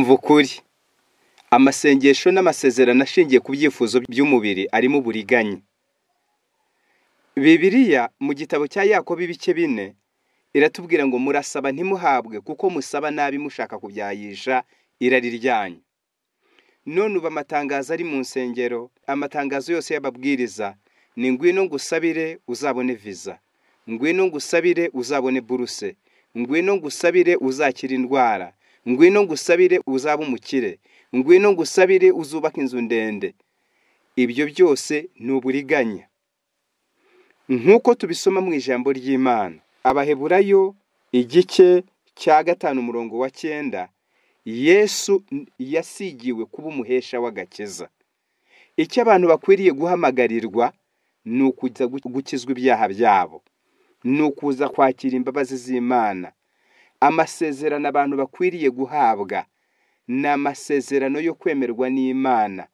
umva ukuri. Amasengesho n'amasezerano ashingiye ku byifuzo by'umubiri arimo uburiganya. Bibiliya mu gitabo cya Yakobo ibice 4 iratubwira ngo murasaba ntimuhabwe kuko musaba nabi mushaka kubyayisha irari ryanyu. None uba amatangazo ari mu nsengero, amatangazo yose y'ababwiriza ni ngwino ngusabire uzabone visa, ngwino ngusabire uzabone buruse, ngwino ngusabire uzakira indwara, ngwino ngusabire uzaba umukire, ngwino ngusabire uzubaka inzu ndende. Ibyo byose ni uburiganya. Nkuko tubisoma mu ijambo ry'Imana, Abaheburayo igice cya 5:9, Yesu yasigiwe kuba umuhesha w'agakiza. Icyo abantu bakwiriye guhamagarirwa ni ukuza gukizwa ibyaha byabo, ni ukuza kwakira imbabazi z'Imana. Amasezerano abantu bakwiriye guhabwa ni amasezerano yo kwemerwa n'Imana,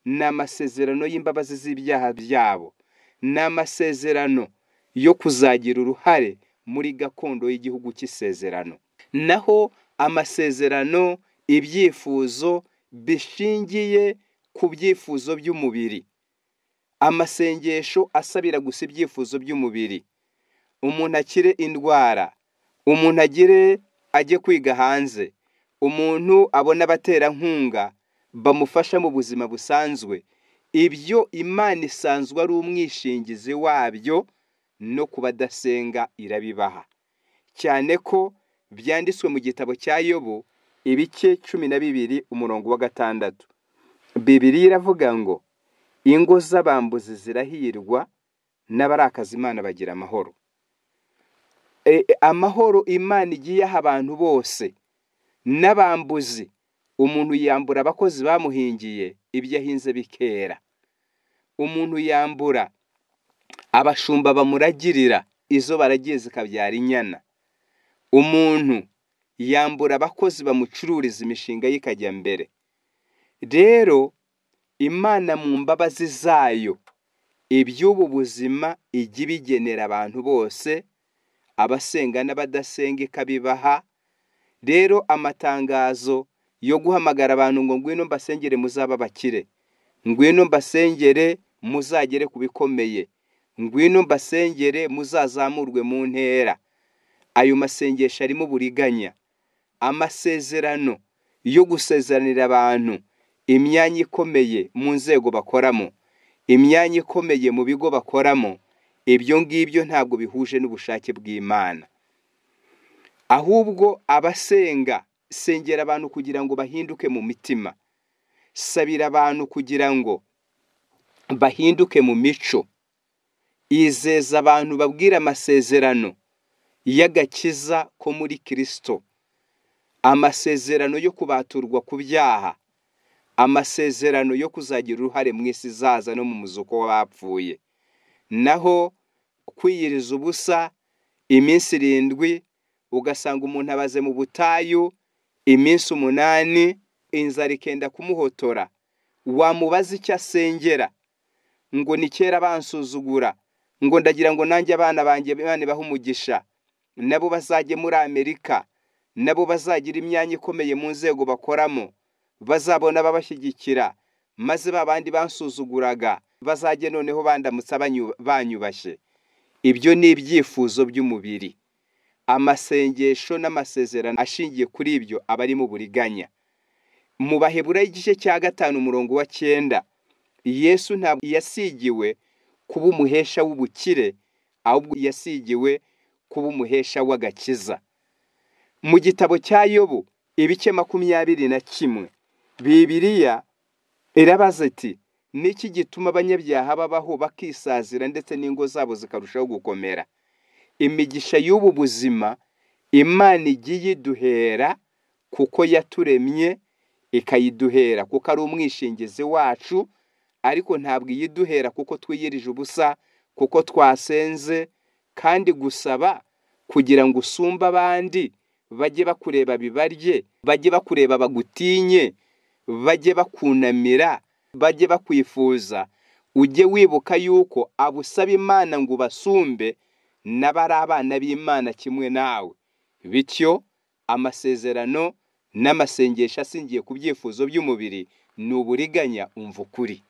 ni amasezerano y'imbabazi z'ibyaha byabo, ni amasezerano yo kuzagira uruhare muri gakondo y'igihugu cy'isezerano. Naho amasezerano, ibyifuzo bishingiye ku byifuzo by'umubiri. Amasengesho asabira gusa ibyifuzo by'umubiri. Umuntu akire indwara, umuntu ajye kwiga hanze, umuntu abona abaterankunga bamufasha mu buzima busanzwe. Ibyo Imana isanzwe ari umwishingizi wabyo, no kubadasenga irabibaha. Cyane ko byanditswe mu gitabo cya Yobu ibice 12:6. Bibiliya iravuga ngo ingo z'abambuzi zirahirwa n'abarakaza Imana bagira amahoro. Amahoro Imana igiye aha abantu bose. N'abambuzi, umuntu yambura abakozi bamuhingiye ibyo ahinze bikera. Umuntu yambura abashumba bamuragirira izo baragiye zikabyara inyana. Umuntu yambura abakozi bamucururiza imishinga y'ikajya mbere. Rero Imana mu mbabazi zayo iby'ubu buzima ijya ibigenera abantu bose, abasenga n'abadasenga ikabibaha. Rero amatangazo yo guhamagara abantu ngo ngwino mbasengere muzaba bakire, ngwino mbasengere muzagere ku bikomeye, ngwino mbasengere muzazamurwe mu ntera, ayo masengesho arimo uburiganya. Amasezerano yo gusezeranira abantu imyanya ikomeye mu nzego bakoramo, imyanya ikomeye mu bigo bakoramo, ibyo ngibyo ntabwo bihuje n'ubushake bw'Imana. Ahubwo abasenga, sengera abantu kugira ngo bahinduke mu mitima, sabira abantu kugira ngo bahinduke mu mico, izeza abantu babwira amasezerano y'agakiza ko muri Kristo, amasezerano yo kubaturwa ku byaha, amasezerano yo kuzagira uruhare mu isi izaza no mu muzuko w'abapfuye. Naho kwiyiriza ubusa iminsi 7, ugasanga umuntu abaze mu butayu iminsi 8, inzara ikenda kumuhotora, wamubaza icyo asengera ngo ni kera bansuzugura, ngo ndagira ngo nanjye abana banjye Imana ibahe umugisha, nabo bazajye muri Amerika, nabo bazagira imyanya ikomeye mu nzego bakoramo, bazabona babashyigikira, maze babandi bansuzuguraga bazajye noneho bandamutsa banyubashye. Ibyo ni ibyifuzo by'umubiri. Amasengesho n'amasezerano ashingiye kuri ibyo aba ari mu buriganya. Mu Baheburayo igice cya 5:9, Yesu ntabwo yasigiwe kuba umuhesha w'ubukire, ahubwo yasigiwe kuba umuhesha w'agakiza. Mu gitabo cya Yobu ibice 21, Bibiliya irabaza iti niki gituma abanyabyaha babaho bakisazira ndetse n'ingo zabo zikarushaho gukomera? Imigisha y'ubu buzima Imana igiye iduhera kuko yaturemye ikayiduhera kuko ari umwishingizi wacu, ariko ntabwo iyiduhera kuko twiyirije ubusa, kuko twasenze. Kandi gusaba kugira ngo usumba abandi, bajye bakureba bibarye, bajye bakureba bagutinye, bajye bakunamira, bajye bakwifuza, ujye wibuka yuko abusaba Imana ngo basumbe n'abari abana b'Imana kimwe nawe. Bityo amasezerano n'amasengesho ashingiye ku byifuzo by'umubiri ni uburiganya umva ukuri.